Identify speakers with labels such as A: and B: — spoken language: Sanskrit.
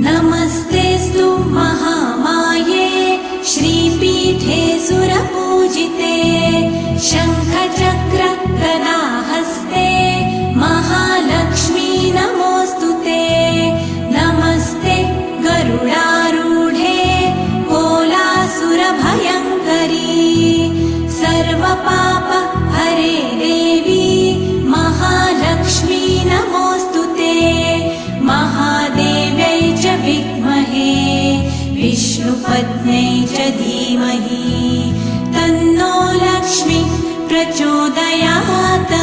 A: नमस्तेऽस्तु महामाये श्रीपीठे सुरपूजिते शङ्खचक्र गदाहस्ते महालक्ष्मी नमोऽस्तुते। नमस्ते गरुडारूढे कोलासुरभयङ्करी सर्वपाप हरे देवी महालक्ष्मी नमोऽस्तुते। महादेव्यै च विद्महे विष्णुपत्न्यै च धीमहि तन्नो लक्ष्मी प्रचोदयात्।